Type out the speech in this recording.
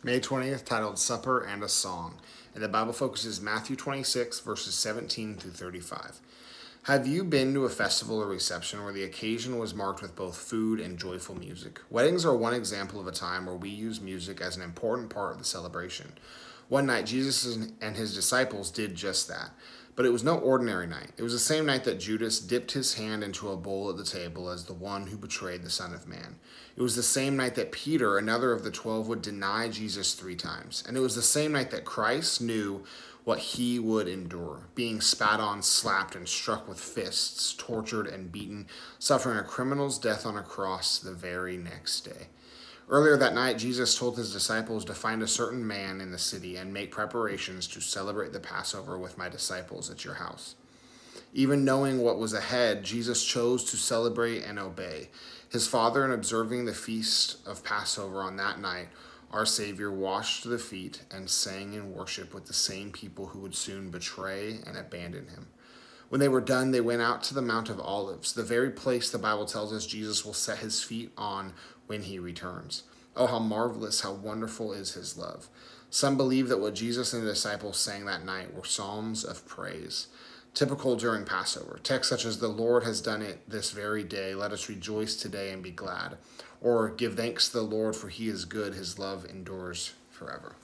May 20th, titled Supper and a Song, and the Bible focuses Matthew 26, verses 17 through 35. Have you been to a festival or reception where the occasion was marked with both food and joyful music? Weddings are one example of a time where we use music as an important part of the celebration. One night, Jesus and his disciples did just that. But it was no ordinary night. It was the same night that Judas dipped his hand into a bowl at the table as the one who betrayed the Son of Man. It was the same night that Peter, another of the 12, would deny Jesus 3 times. And it was the same night that Christ knew what he would endure, being spat on, slapped, and struck with fists, tortured and beaten, suffering a criminal's death on a cross the very next day. Earlier that night, Jesus told his disciples to find a certain man in the city and make preparations to celebrate the Passover with my disciples at your house. Even knowing what was ahead, Jesus chose to celebrate and obey. His Father, in observing the feast of Passover on that night, our Savior washed the feet and sang in worship with the same people who would soon betray and abandon him. When they were done, they went out to the Mount of Olives, the very place the Bible tells us Jesus will set his feet on when he returns. Oh, how marvelous, how wonderful is his love. Some believe that what Jesus and the disciples sang that night were psalms of praise, typical during Passover. Texts such as, "The Lord has done it this very day. Let us rejoice today and be glad." Or, "Give thanks to the Lord, for he is good. His love endures forever."